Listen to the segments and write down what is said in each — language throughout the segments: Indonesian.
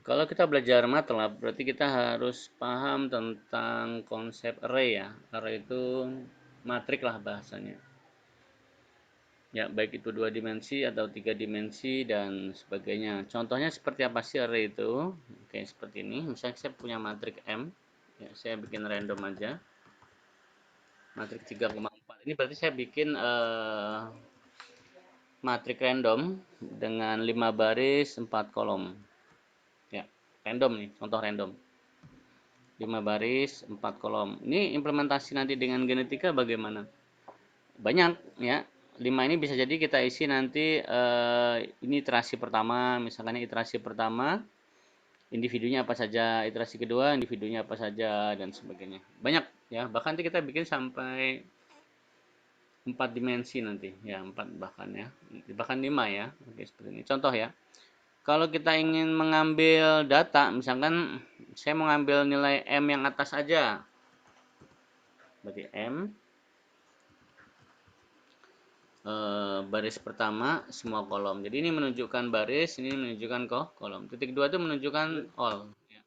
Kalau kita belajar MATLAB, berarti kita harus paham tentang konsep array ya. Array itu matrik lah bahasanya. Ya, baik itu 2 dimensi atau 3 dimensi dan sebagainya. Contohnya seperti apa sih array itu? Oke, seperti ini. Misalnya saya punya matrik M. Ya, saya bikin random aja. Matrik 3,4. Ini berarti saya bikin matrik random dengan 5 baris, 4 kolom. Ya, random nih, contoh random. 5 baris, 4 kolom. Ini implementasi nanti dengan genetika bagaimana? Banyak ya. 5 ini bisa jadi kita isi nanti ini iterasi pertama, misalkan iterasi pertama individunya apa saja, iterasi kedua individunya apa saja dan sebagainya. Banyak ya, bahkan nanti kita bikin sampai 4 dimensi nanti ya, 4 bahkan ya. Bahkan 5 ya. Oke, seperti ini. Contoh ya. Kalau kita ingin mengambil data, misalkan saya mau ngambil nilai M yang atas aja. Berarti M baris pertama semua kolom. Jadi ini menunjukkan baris, ini menunjukkan kolom. Titik 2 itu menunjukkan all. Ya.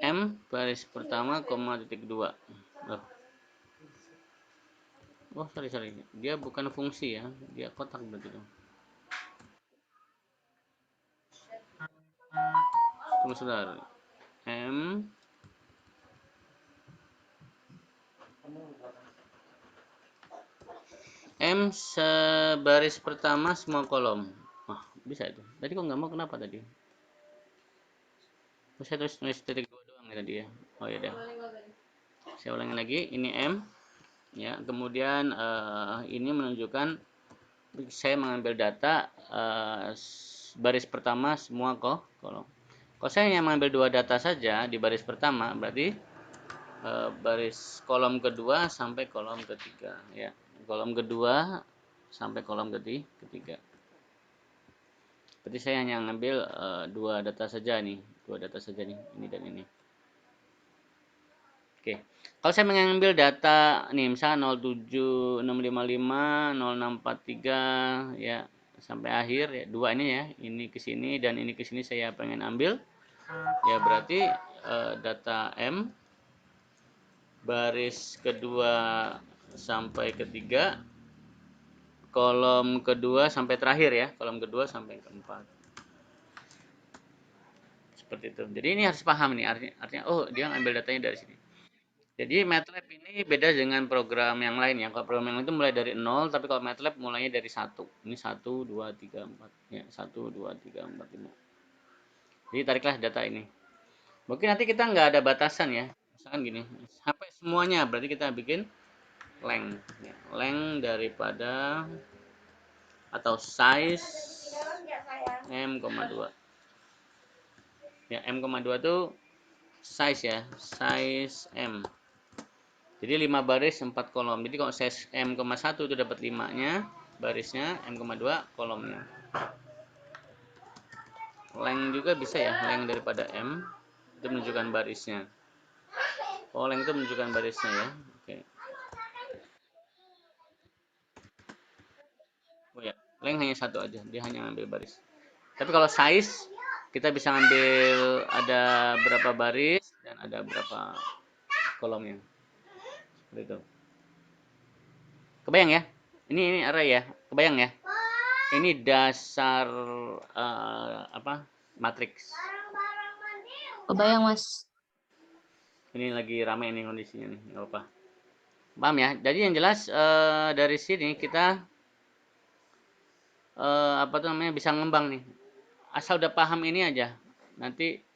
M baris pertama, koma titik 2. Oh, sorry. Dia bukan fungsi ya. Dia kotak berarti itu. Tunggu sebentar. M M sebaris pertama semua kolom. Wah, bisa itu. Tadi kok nggak mau, kenapa tadi? Saya terus nulis titik 2 doang ya tadi ya. Oh ya, saya ulangi lagi. Ini M ya. Kemudian ini menunjukkan saya mengambil data baris pertama semua kolom. Kalau saya hanya mengambil 2 data saja di baris pertama, berarti baris kolom kedua sampai kolom ketiga ya. Kolom kedua sampai kolom ketiga. Berarti saya hanya ngambil 2 data saja nih, ini dan ini. Oke. Kalau saya mengambil data nih misalnya 07655, 0643 ya sampai akhir ya, dua ini ya, ini ke sini dan ini ke sini saya pengen ambil. Ya berarti data M baris kedua sampai ketiga, kolom kedua sampai terakhir ya, kolom kedua sampai keempat. Seperti itu. Jadi ini harus paham nih artinya oh dia ngambil datanya dari sini. Jadi MATLAB ini beda dengan program yang lain ya. Kalau program yang lain itu mulai dari nol, tapi kalau MATLAB mulainya dari satu. Ini satu, 2, 3, 4. Ya, satu, 2, 3, 4, 5. Jadi tariklah data ini. Mungkin nanti kita nggak ada batasan ya. Misalkan gini, sampai semuanya berarti kita bikin length. Ya, length daripada atau size M,2. Ya, M,2 itu size ya, size M. Jadi 5 baris 4 kolom. Jadi kalau size M,1 itu dapat 5-nya barisnya, M,2 kolomnya. Length juga bisa ya, length daripada M itu menunjukkan barisnya. Oh, length itu menunjukkan barisnya ya. Oke. Oh ya, length hanya satu aja, dia hanya ngambil baris. Tapi kalau size kita bisa ngambil ada berapa baris dan ada berapa kolomnya. Seperti itu. Kebayang ya? Ini array ya. Kebayang ya? Ini dasar apa? Matriks. Kebayang, Mas. Ini lagi ramai nih kondisinya nih, nggak apa. Paham ya? Jadi yang jelas dari sini kita apa tuh namanya bisa ngembang nih. Asal udah paham ini aja. Nanti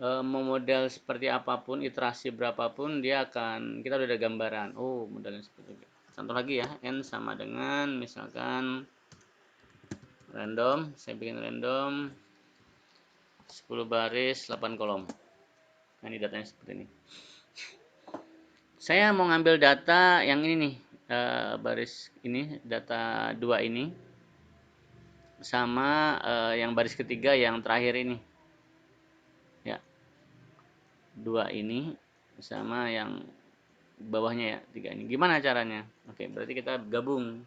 mau model seperti apapun, iterasi berapapun dia akan kita udah ada gambaran. Oh, modelnya seperti itu. Contoh lagi ya, n sama dengan misalkan random, saya bikin random 10 baris 8 kolom. Nah, ini datanya seperti ini. Saya mau ngambil data yang ini nih, baris ini, data 2 ini sama yang baris ketiga yang terakhir ini. Ya, 2 ini sama yang bawahnya ya, 3 ini. Gimana caranya? Oke, berarti kita gabung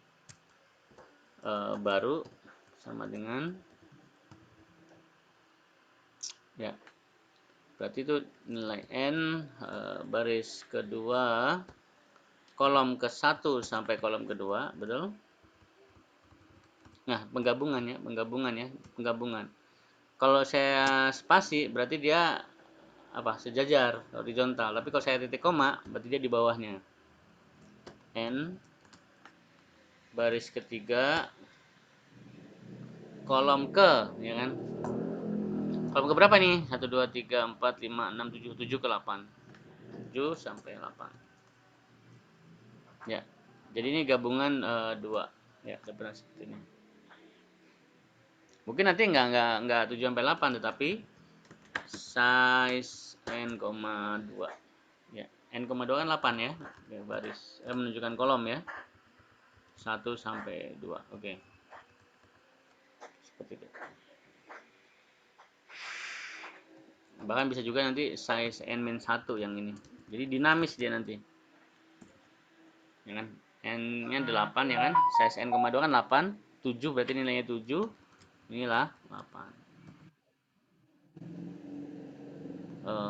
baru sama dengan, ya berarti itu nilai n baris kedua kolom ke-1 sampai kolom kedua, betul? Nah, penggabungan. Kalau saya spasi berarti dia apa? Sejajar, horizontal. Tapi kalau saya titik koma berarti dia di bawahnya. N baris ketiga kolom ke, ya kan? Kolom ke berapa nih? 1 2 3 4 5 6 7 7 ke 8. 7 sampai 8. Ya. Jadi ini gabungan 2. Ya, benar seperti ini. Mungkin nanti enggak 7 sampai 8 tetapi size n,2. Ya, n,2 kan 8 ya. Ya baris menunjukkan kolom ya. 1 sampai 2. Oke. Seperti itu. Bahkan bisa juga nanti size n-1 yang ini. Jadi dinamis dia nanti. Ya kan? N-nya 8 ya kan? Size n,2 kan 8. 7 berarti nilainya 7. Inilah 8.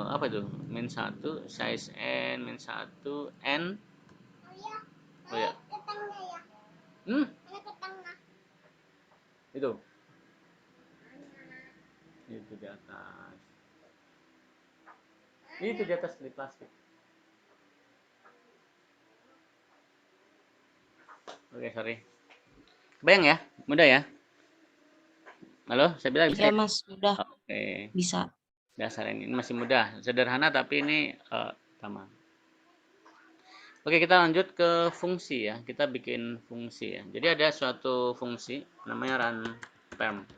Apa itu? Min 1 size n min 1 n. Oh ya. Itu. Itu di atas. Itu di atas di plastik. Oke, sorry. Bayang ya? Mudah ya? Halo, saya bilang bisa Iya, ya? Mas. Udah Oke. bisa. Dasar ini masih mudah. Sederhana tapi ini sama. Oke, kita lanjut ke fungsi ya. Kita bikin fungsi ya. Jadi ada suatu fungsi namanya runPem.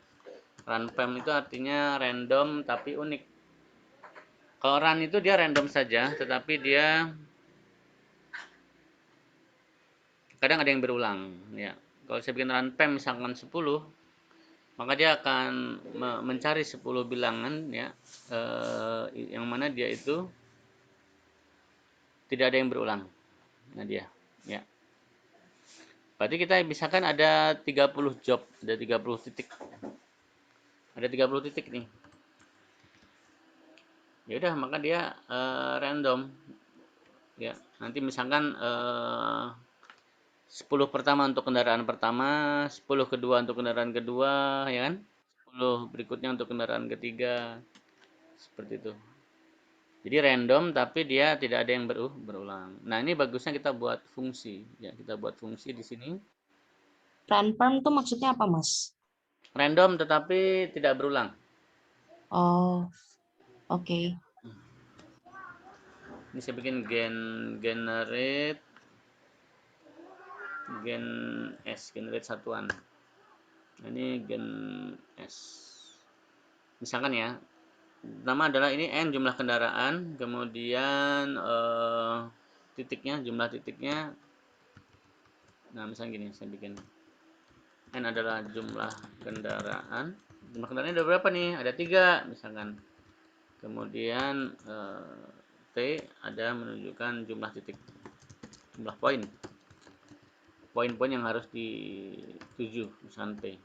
RunPem itu artinya random tapi unik. Kalau run itu dia random saja, tetapi dia kadang ada yang berulang. Ya. Kalau saya bikin runPem misalkan 10, maka dia akan mencari 10 bilangan ya, yang mana dia itu tidak ada yang berulang. Nah dia, ya. Berarti kita misalkan ada 30 job, ada 30 titik. Ada 30 titik nih. Ya udah, maka dia random. Ya, nanti misalkan 10 pertama untuk kendaraan pertama, 10 kedua untuk kendaraan kedua, ya kan? 10 berikutnya untuk kendaraan ketiga. Seperti itu. Jadi random tapi dia tidak ada yang berulang. Nah, ini bagusnya kita buat fungsi. Ya, kita buat fungsi di sini. Runperm tuh maksudnya apa, Mas? Random tetapi tidak berulang. Oh, oke. Ini saya bikin generate generate satuan. Ini gen S. Misalkan ya, pertama adalah ini n jumlah kendaraan, kemudian titiknya, jumlah titiknya. Nah, misalnya gini, saya bikin n adalah jumlah kendaraan. Jumlah kendaraan ada berapa nih? Ada 3 misalkan. Kemudian T ada menunjukkan jumlah titik, jumlah poin. Poin-poin yang harus dituju, misalkan P.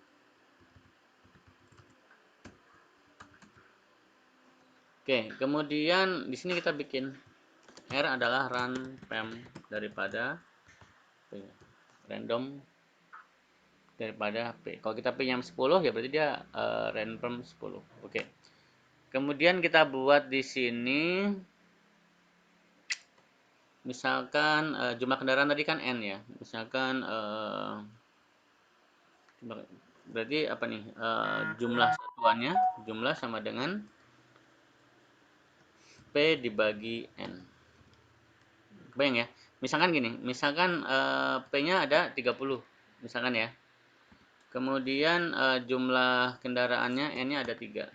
Oke, kemudian di sini kita bikin R adalah runPem daripada P. Random daripada P. Kalau kita P-nya 10 ya berarti dia runPem 10. Oke. Kemudian kita buat di sini misalkan jumlah kendaraan tadi kan N ya. Misalkan berarti apa nih? Jumlah satuannya, jumlah sama dengan P dibagi N. Kebayang ya? Misalkan gini, misalkan P-nya ada 30, misalkan ya. Kemudian jumlah kendaraannya N-nya ada 3.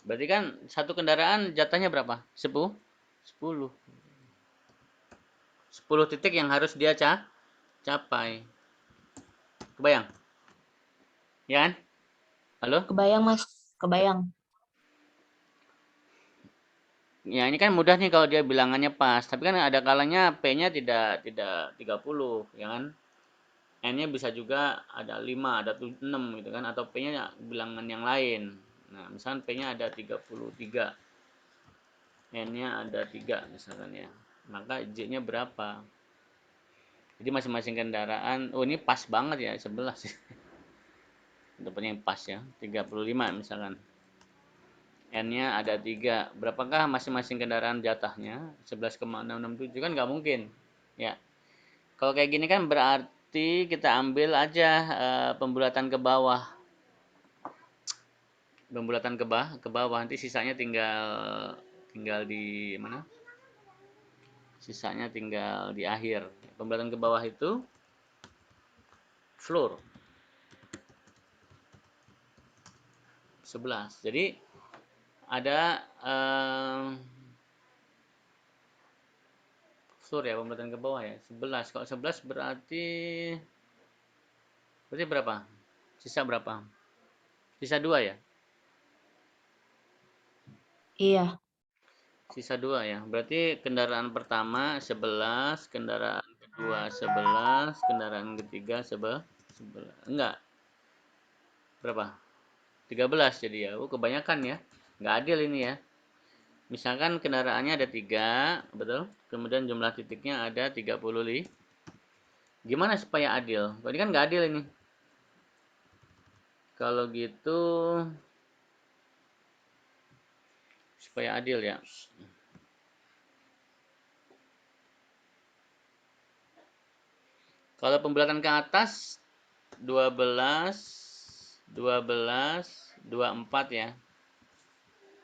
Berarti kan satu kendaraan jatahnya berapa? 10. 10. 10 titik yang harus dia capai. Kebayang? Ya kan? Halo? Kebayang, Mas. Kebayang. Ya, ini kan mudah nih kalau dia bilangannya pas. Tapi kan ada kalanya P-nya tidak 30, ya kan? N-nya bisa juga ada 5, ada 6 gitu kan, atau P-nya bilangan yang lain. Nah, misalkan P-nya ada 33, N-nya ada 3 misalkan ya. Maka J-nya berapa? Jadi masing-masing kendaraan, oh ini pas banget ya, 11. Dapatnya yang pas ya, 35 misalkan. N-nya ada 3. Berapakah masing-masing kendaraan jatahnya? 11,667 kan nggak mungkin. Ya. Kalau kayak gini kan berarti kita ambil aja pembulatan ke bawah. Pembulatan ke bawah, nanti sisanya tinggal di mana? Sisanya tinggal di akhir. Pembulatan ke bawah itu floor 11. Jadi ada floor ya, pembulatan ke bawah ya, 11. Kalau 11 berarti berapa? Sisa berapa? Sisa 2 ya? Iya. Sisa 2 ya. Berarti kendaraan pertama 11, kendaraan kedua 11, kendaraan ketiga 11. Enggak. Berapa? 13 jadi ya. Oh, kebanyakan ya. Enggak adil ini ya. Misalkan kendaraannya ada 3, betul? Kemudian jumlah titiknya ada 30. Gimana supaya adil? Ini kan enggak adil ini. Kalau gitu supaya adil ya. Kalau pembulatan ke atas 12, 12, 24 ya.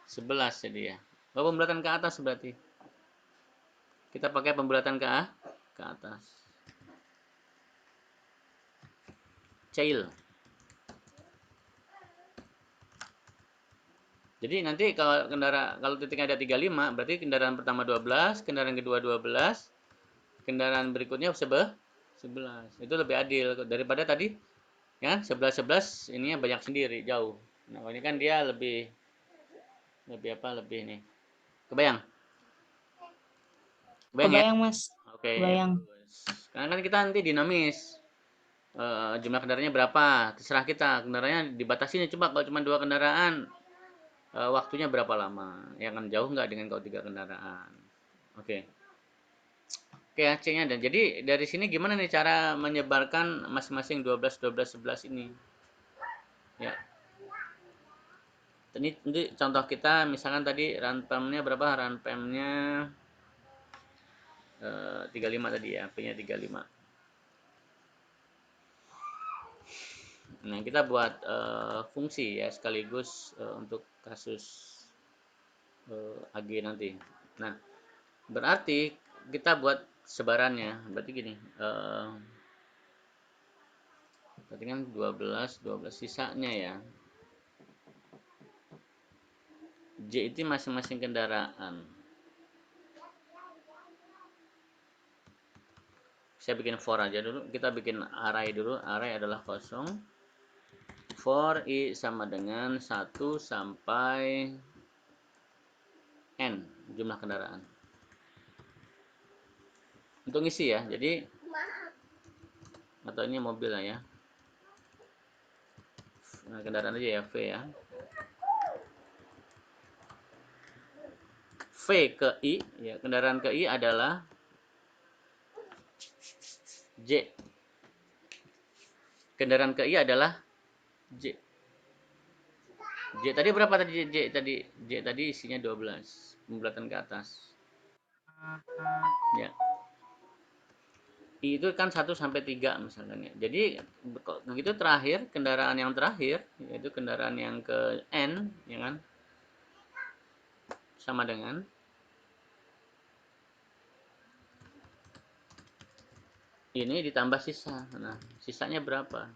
11 jadi ya. Oh, pembulatan ke atas berarti. Kita pakai pembulatan ke atas. Cail. Jadi nanti kalau titiknya ada 35, berarti kendaraan pertama 12, kendaraan kedua 12, kendaraan berikutnya 11. Itu lebih adil daripada tadi ya, 11 11 ininya banyak sendiri, jauh. Nah, ini kan dia lebih apa? Lebih nih. Kebayang? Kebayang ya? Kebayang, Mas. Oke, Kebayang. bagus. Karena kan kita nanti dinamis. Jumlah kendaraannya berapa? Terserah kita. Kendaraannya dibatasi nih. Coba kalau cuma 2 kendaraan, waktunya berapa lama? Ya kan jauh nggak dengan kalau 3 kendaraan? Oke. Oke, C-nya dan jadi dari sini gimana nih cara menyebarkan masing-masing 12 12 11 ini? Ya. Ini contoh kita misalkan tadi runpemnya berapa? Runpemnya 35 tadi ya, P-nya 35. Nah, kita buat fungsi ya sekaligus untuk kasus AG nanti. Nah, berarti kita buat sebarannya. Berarti gini, berarti kan 12 sisanya ya. J itu masing-masing kendaraan. Saya bikin for aja dulu. Kita bikin array dulu. Array adalah kosong. For I sama dengan 1 sampai N jumlah kendaraan. Untuk ngisi ya. Jadi atau ini mobil lah ya. Nah, kendaraan aja ya V ya. V ke I ya, kendaraan ke I adalah J. Kendaraan ke I adalah J. J tadi berapa tadi J tadi isinya 12. Pembulatan ke atas. Ya. I itu kan 1 sampai 3 misalkan ya. Jadi begitu terakhir kendaraan yang terakhir yaitu kendaraan yang ke N ya kan sama dengan ini ditambah sisa. Nah, sisanya berapa?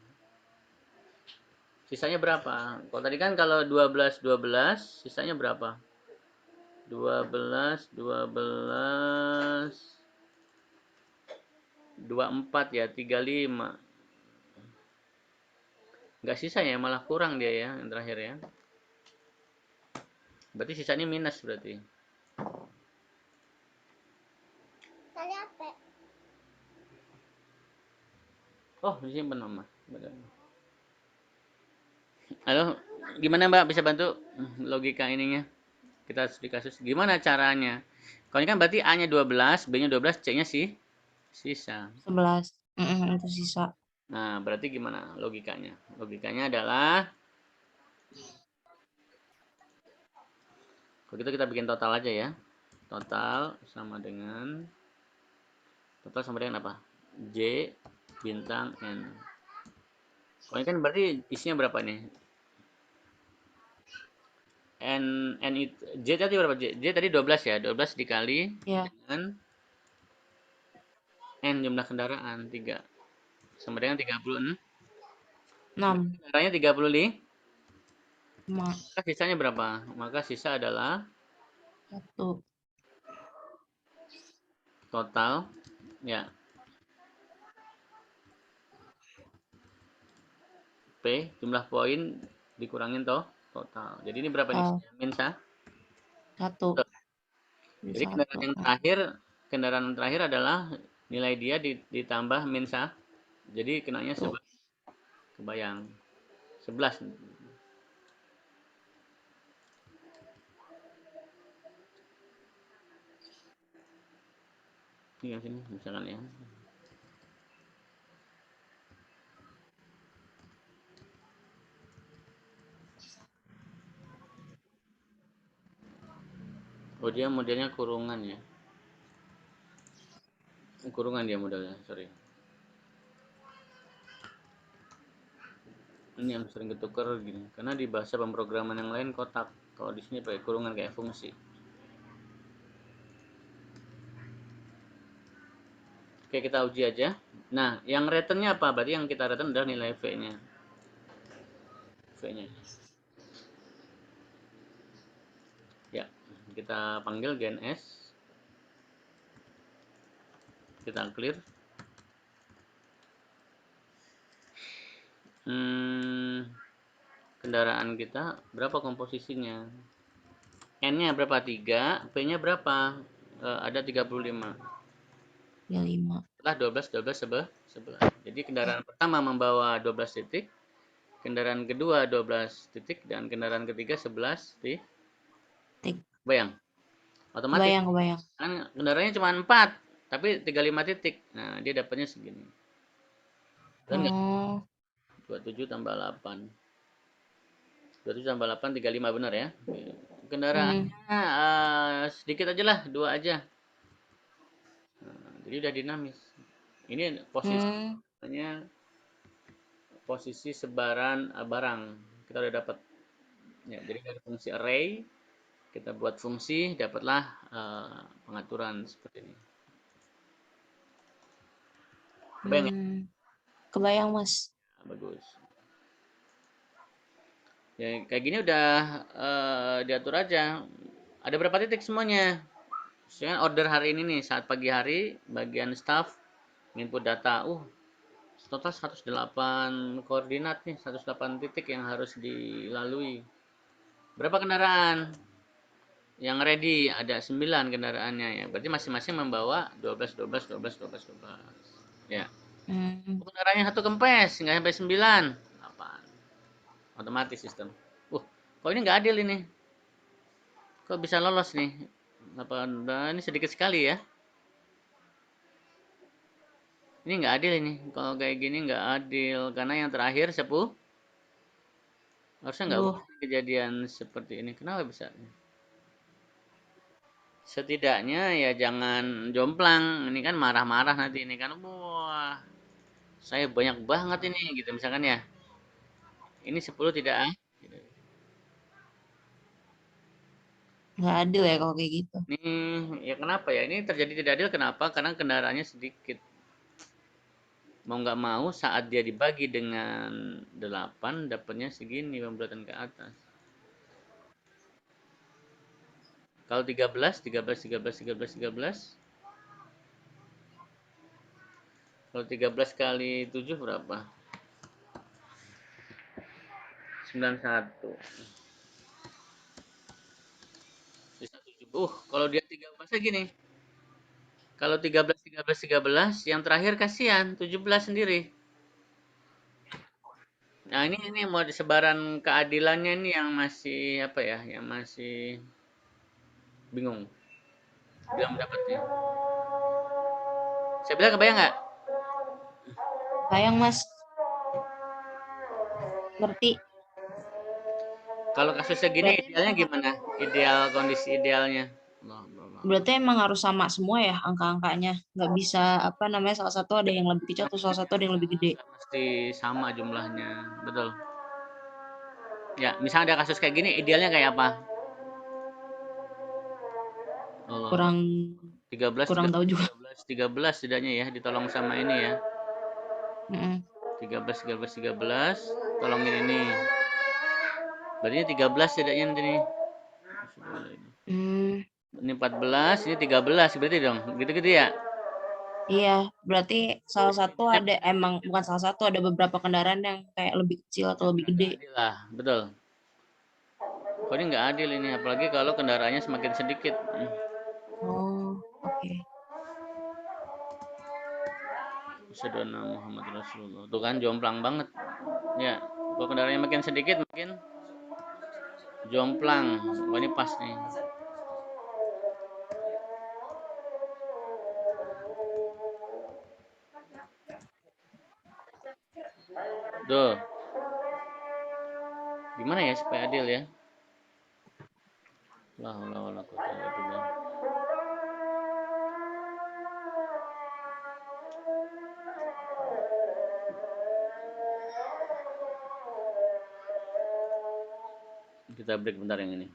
Sisanya berapa? Kalau tadi kan kalau 12 12 sisanya berapa? 12 12 24 ya, 35. Enggak sisa ya, malah kurang dia ya yang terakhir ya. Berarti sisanya minus berarti. Oh, disimpan Mama. Betul. Halo, gimana Mbak bisa bantu logika ininya? Kita studi kasus. Gimana caranya? Kalau ini kan berarti A-nya 12, B-nya 12, C-nya sih sisa. 11. Itu sisa. Nah, berarti gimana logikanya? Logikanya adalah kalau gitu kita bikin total aja ya. Total sama dengan apa? J bintang N. Kalau ini kan berarti isinya berapa nih? N itu J tadi berapa? J tadi 12 ya. 12 dikali Ya, dengan N jumlah kendaraan 3 sama dengan 36. 6. Kendaraannya 35. 5. Maka sisanya berapa? Maka sisa adalah 1. total ya P jumlah poin dikurangin toh total. Jadi ini berapa nih? Total. Min 1. Min Jadi 1. kendaraan terakhir adalah nilai dia ditambah min jadi kenanya Tuh. 11. Kebayang. 11. Ini yang sini misalkan ya. Oh dia modelnya kurungan ya. Kurungan dia modelnya, sorry. Ini yang sering ketukar gini. Karena di bahasa pemrograman yang lain kotak. Kalau di sini pakai kurungan kayak fungsi. Oke, kita uji aja. Nah, yang returnnya apa? Berarti yang kita return adalah nilai V-nya. V-nya. Ya, kita panggil gen S. Kita clear. Hmm, kendaraan kita berapa komposisinya? N-nya berapa? 3, P-nya berapa? Ada 35. Ya, 5. Setelah 12, 12, 11. Jadi kendaraan pertama membawa 12 titik, kendaraan kedua 12 titik, dan kendaraan ketiga 11 titik. Tik. Bayang, otomatis Kebayang, kebayang. kan kendaraannya cuma 4, tapi 35 titik. Nah, dia dapatnya segini. Kan nggak? Oh. 27 tambah 8. 27 tambah 8, 35 benar ya. Hmm. Kendaraannya sedikit aja lah, 2 aja. Jadi udah dinamis. Ini Hmm. posisi sebaran barang. Kita udah dapat. Ya, jadi dari fungsi array kita buat fungsi, dapatlah pengaturan seperti ini. Kebayang ya? Kebayang, Mas. Bagus. Ya, kayak gini udah diatur aja. Ada berapa titik semuanya? Misalnya order hari ini nih, saat pagi hari, bagian staff input data. Total 108 koordinat nih, 108 titik yang harus dilalui. Berapa kendaraan? Yang ready ada 9 kendaraannya ya. Berarti masing-masing membawa 12 12 12 12 12. Ya. Hmm. Kendaraannya satu kempes, nggak sampai 9. 8. Otomatis sistem. Kok ini nggak adil ini? Kok bisa lolos nih? Apa ini sedikit sekali ya? Ini nggak adil ini. Kalau kayak gini nggak adil karena yang terakhir 10 harusnya nggak Duh, boleh kejadian seperti ini. Kenapa bisa? Setidaknya ya jangan jomplang. Ini kan marah-marah nanti ini kan. Wah, saya banyak banget ini gitu misalkan ya. Ini 10 tidak gitu. nggak adil ya kalau kayak gitu. Ini ya kenapa ya? Ini terjadi tidak adil kenapa? Karena kendaraannya sedikit. Mau nggak mau saat dia dibagi dengan 8 dapatnya segini pemberatan ke atas. Kalau 13, 13, 13, 13, 13. Kalau 13 kali 7 berapa? 91. Sisa 7. Kalau dia 13 gini. Kalau 13, 13, 13, yang terakhir kasihan 17 sendiri. Nah, ini mau sebaran keadilannya ini yang masih apa ya, yang masih bingung belum dapatnya. Saya bilang kebayang nggak? Bayang Mas, ngerti. Kalau kasusnya gini Berarti idealnya gimana? Ideal kondisi idealnya. Allah, Allah, Allah. berarti emang harus sama semua ya angka-angkanya. Nggak bisa apa namanya salah satu ada yang lebih kecil Nggak atau mesti salah satu ada yang bisa, lebih gede. nggak mesti sama jumlahnya. Betul. Ya, misalnya ada kasus kayak gini, idealnya kayak apa? Allah, Allah. Kurang 13, kurang 13, tahu juga. 13, 13 setidaknya ya, ditolong sama ini ya. Mm-mm. 13, 13, 13, tolongin ini. Berarti 13 setidaknya nanti nih. Hmm, Ini 14, ini 13 berarti dong. Gitu-gitu ya. iya, berarti salah satu Idealnya ada emang bukan salah satu ada beberapa kendaraan yang kayak lebih kecil atau lebih gede. nggak adil lah, betul. Kok ini nggak adil ini, apalagi kalau kendaraannya semakin sedikit. Oh, oke. Asyhadu anna Muhammad Rasulullah. Tuh kan jomplang banget. Ya, kalau kendaraannya makin sedikit makin jomplang. Wah, ini pas nih. Tuh, gimana ya supaya adil ya? La haula wala quwata illa billah. Kita break bentar yang ini.